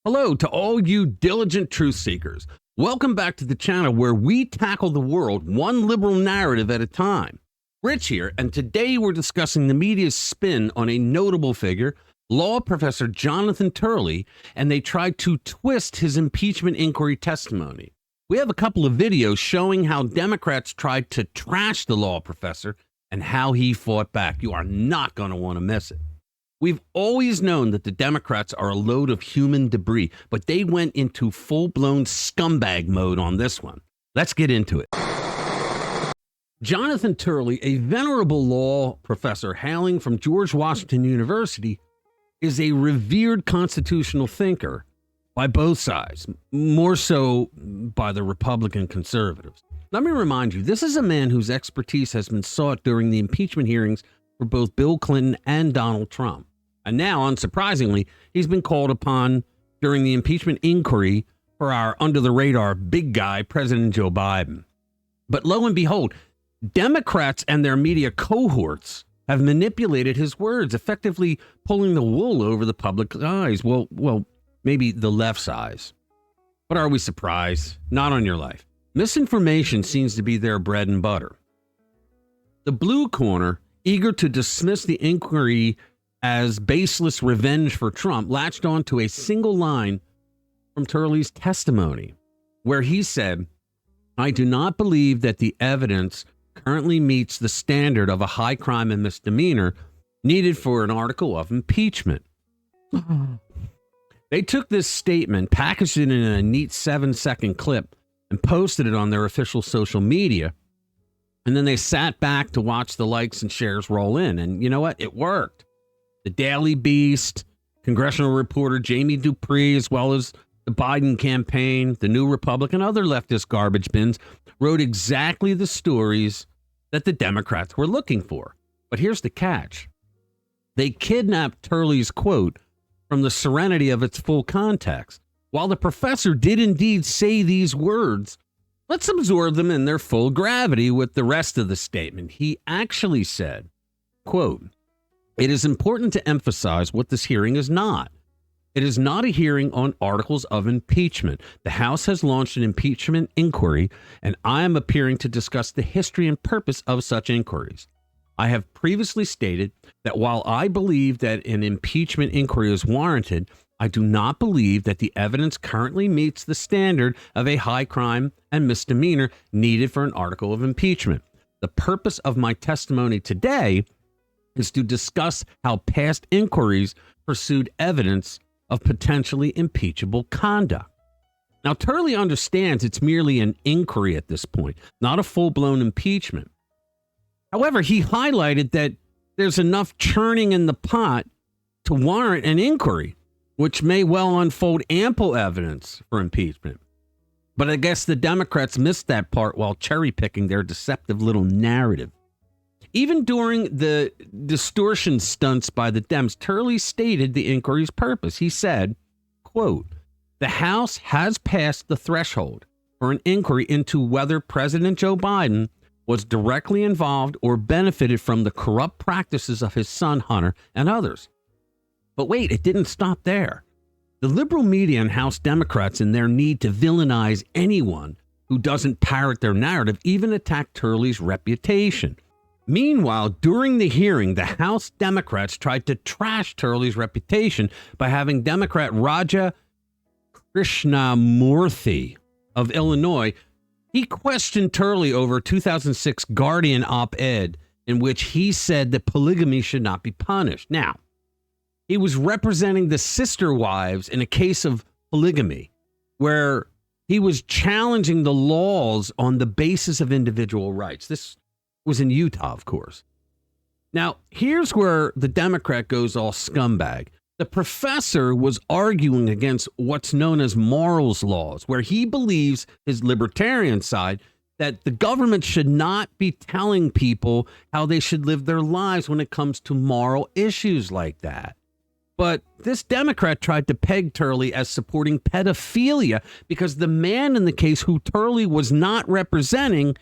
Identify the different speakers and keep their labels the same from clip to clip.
Speaker 1: Hello to all you diligent truth seekers. Welcome back to the channel where we tackle the world one liberal narrative at a time. Rich here, and today we're discussing the media's spin on a notable figure, law professor Jonathan Turley, and they tried to twist his impeachment inquiry testimony. We have a couple of videos showing how Democrats tried to trash the law professor and how he fought back. You are not going to want to miss it. We've always known that the Democrats are a load of human debris, but they went into full-blown scumbag mode on this one. Let's get into it. Jonathan Turley, a venerable law professor hailing from George Washington University, is a revered constitutional thinker by both sides, more so by the Republican conservatives. Let me remind you, this is a man whose expertise has been sought during the impeachment hearings for both Bill Clinton and Donald Trump. And now, unsurprisingly, he's been called upon during the impeachment inquiry for our under-the-radar big guy, President Joe Biden. But lo and behold, Democrats and their media cohorts have manipulated his words, effectively pulling the wool over the public's eyes. Well, maybe the left's eyes. But are we surprised? Not on your life. Misinformation seems to be their bread and butter. The blue corner, eager to dismiss the inquiry as baseless revenge for Trump, latched on to a single line from Turley's testimony, where he said, "I do not believe that the evidence currently meets the standard of a high crime and misdemeanor needed for an article of impeachment." They took this statement, packaged it in a neat 7-second clip, and posted it on their official social media. And then they sat back to watch the likes and shares roll in. And you know what? It worked. The Daily Beast, congressional reporter Jamie Dupree, as well as the Biden campaign, the New Republic, and other leftist garbage bins wrote exactly the stories that the Democrats were looking for. But here's the catch. They kidnapped Turley's quote from the serenity of its full context. While the professor did indeed say these words, let's absorb them in their full gravity with the rest of the statement. He actually said, quote, "It is important to emphasize what this hearing is not. It is not a hearing on articles of impeachment. The House has launched an impeachment inquiry, and I am appearing to discuss the history and purpose of such inquiries. I have previously stated that while I believe that an impeachment inquiry is warranted, I do not believe that the evidence currently meets the standard of a high crime and misdemeanor needed for an article of impeachment. The purpose of my testimony today is to discuss how past inquiries pursued evidence of potentially impeachable conduct." Now, Turley understands it's merely an inquiry at this point, not a full-blown impeachment. However, he highlighted that there's enough churning in the pot to warrant an inquiry, which may well unfold ample evidence for impeachment. But I guess the Democrats missed that part while cherry-picking their deceptive little narrative. Even during the distortion stunts by the Dems, Turley stated the inquiry's purpose. He said, quote, "The House has passed the threshold for an inquiry into whether President Joe Biden was directly involved or benefited from the corrupt practices of his son Hunter and others." But wait, it didn't stop there. The liberal media and House Democrats, in their need to villainize anyone who doesn't parrot their narrative, even attacked Turley's reputation. Meanwhile, during the hearing, the House Democrats tried to trash Turley's reputation by having Democrat Raja Krishnamurthy of Illinois. He questioned Turley over a 2006 Guardian op-ed in which he said that polygamy should not be punished. Now, he was representing the sister wives in a case of polygamy, where he was challenging the laws on the basis of individual rights. This was in Utah, of course. Now, here's where the Democrat goes all scumbag. The professor was arguing against what's known as morals laws, where he believes, his libertarian side, that the government should not be telling people how they should live their lives when it comes to moral issues like that. But this Democrat tried to peg Turley as supporting pedophilia because the man in the case who Turley was not representing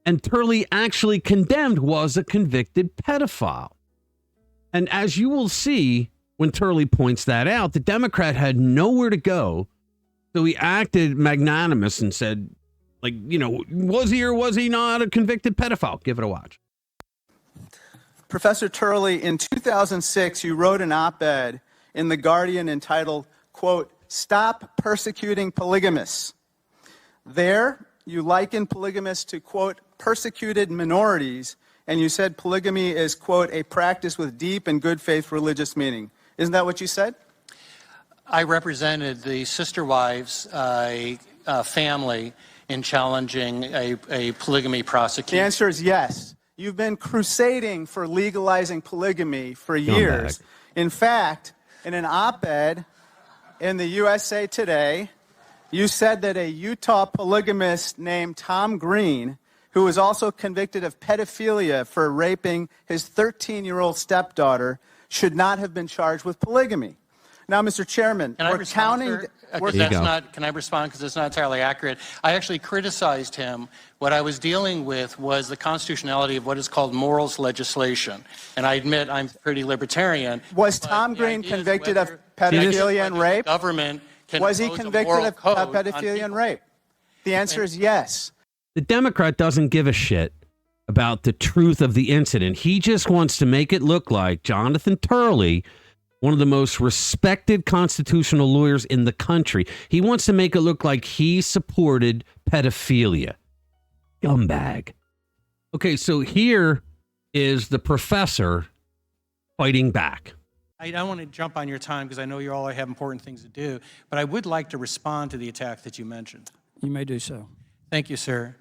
Speaker 1: and Turley actually condemned was a convicted pedophile. And as you will see, when Turley points that out. The Democrat had nowhere to go, so he acted magnanimous and said, like, you know, was he or was he not a convicted pedophile? Give it a watch.
Speaker 2: Professor Turley, in 2006, you wrote an op-ed in The Guardian entitled, quote, "Stop Persecuting Polygamists." There, you likened polygamists to, quote, persecuted minorities, and you said polygamy is, quote, a practice with deep and good faith religious meaning. Isn't that what you said?
Speaker 3: I represented the sister wives family in challenging a polygamy prosecution.
Speaker 2: The answer is yes. You've been crusading for legalizing polygamy for years. In fact, in an op-ed in the USA Today, you said that a Utah polygamist named Tom Green, who was also convicted of pedophilia for raping his 13-year-old stepdaughter, should not have been charged with polygamy. Now, Mr. Chairman, we're counting...
Speaker 3: Can I respond? Because it's not entirely accurate. I actually criticized him. What I was dealing with was the constitutionality of what is called morals legislation. And I admit I'm pretty libertarian.
Speaker 2: Was Tom Green convicted of pedophilia and rape? Was he convicted of pedophilia and rape? The answer is yes.
Speaker 1: The Democrat doesn't give a shit about the truth of the incident. He just wants to make it look like Jonathan Turley, one of the most respected constitutional lawyers in the country, he wants to make it look like he supported pedophilia. Scumbag. Okay, so here is the professor fighting back.
Speaker 3: I don't want to jump on your time because I know you all have important things to do, but I would like to respond to the attack that you mentioned.
Speaker 4: You may do so.
Speaker 3: Thank you, sir.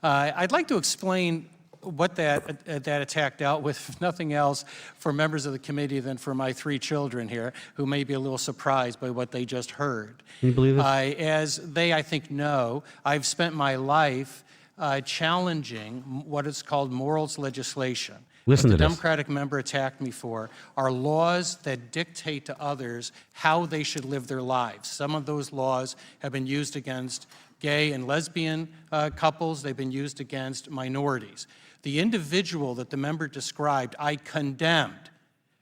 Speaker 3: I'd like to explain what that attack dealt with, if nothing else, for members of the committee than for my 3 children here, who may be a little surprised by what they just heard.
Speaker 1: Can you believe it?
Speaker 3: As they, I think, know, I've spent my life challenging what is called morals legislation.
Speaker 1: Listen
Speaker 3: what
Speaker 1: to
Speaker 3: the
Speaker 1: this.
Speaker 3: Democratic member attacked me for are laws that dictate to others how they should live their lives. Some of those laws have been used against gay and lesbian couples. They've been used against minorities. The individual that the member described, I condemned.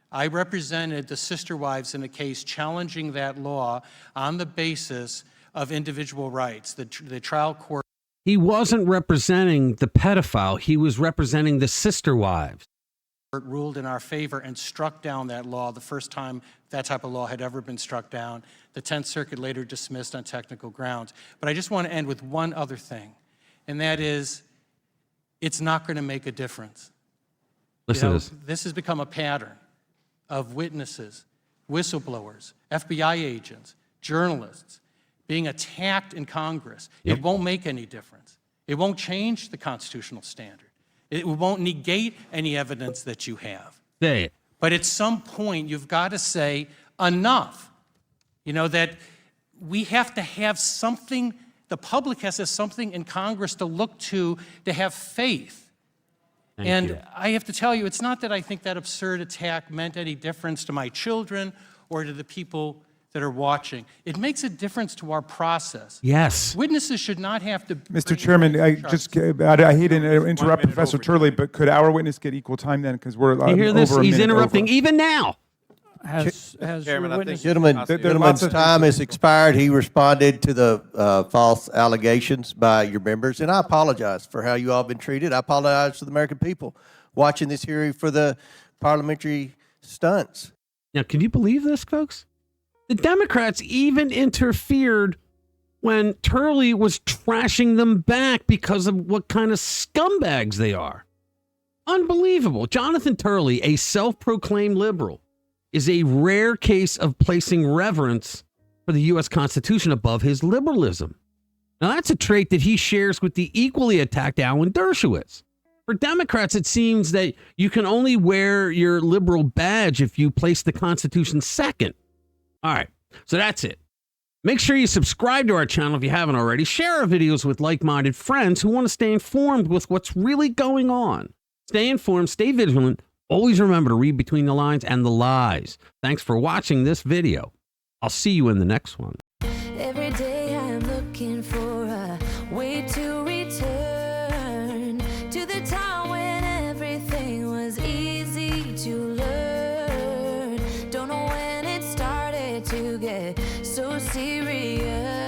Speaker 3: I represented the sister wives in a case challenging that law on the basis of individual rights. The trial court.
Speaker 1: He wasn't representing the pedophile. He was representing the sister wives.
Speaker 3: Ruled in our favor and struck down that law the first time that type of law had ever been struck down. The 10th Circuit later dismissed on technical grounds. But I just want to end with one other thing, and that is, it's not going to make a difference.
Speaker 1: Listen to this.
Speaker 3: This has become a pattern of witnesses, whistleblowers, FBI agents, journalists being attacked in Congress. Yep. It won't make any difference. It won't change the constitutional standard. It won't negate any evidence that you have.
Speaker 1: Say it.
Speaker 3: But at some point, you've got to say enough. You know, that we have to have something, the public has to have something in Congress to look to have faith.
Speaker 1: Thank you.
Speaker 3: I have to tell you, it's not that I think that absurd attack meant any difference to my children or to the people that are watching. It makes a difference to our process.
Speaker 1: Yes.
Speaker 3: Witnesses should not have to...
Speaker 5: Mr. Chairman, I hate to interrupt Professor Turley, but could our witness get equal time then? Because we're
Speaker 1: You hear this?
Speaker 5: over a
Speaker 1: He's
Speaker 5: minute
Speaker 1: interrupting
Speaker 5: over.
Speaker 1: even now.
Speaker 4: Has
Speaker 6: Chairman,
Speaker 4: your
Speaker 6: I
Speaker 4: witness...
Speaker 6: think gentleman's time has expired. He responded to the false allegations by your members, and I apologize for how you all have been treated. I apologize to the American people watching this hearing for the parliamentary stunts.
Speaker 1: Now, can you believe this, folks? The Democrats even interfered when Turley was trashing them back because of what kind of scumbags they are. Unbelievable. Jonathan Turley, a self-proclaimed liberal, is a rare case of placing reverence for the U.S. Constitution above his liberalism. Now, that's a trait that he shares with the equally attacked Alan Dershowitz. For Democrats, it seems that you can only wear your liberal badge if you place the Constitution second. All right, so that's it. Make sure you subscribe to our channel if you haven't already. Share our videos with like-minded friends who want to stay informed with what's really going on. Stay informed, stay vigilant. Always remember to read between the lines and the lies. Thanks for watching this video. I'll see you in the next one.
Speaker 7: Every day I'm looking for a way to return to the time when everything was easy to learn. Don't know when serious.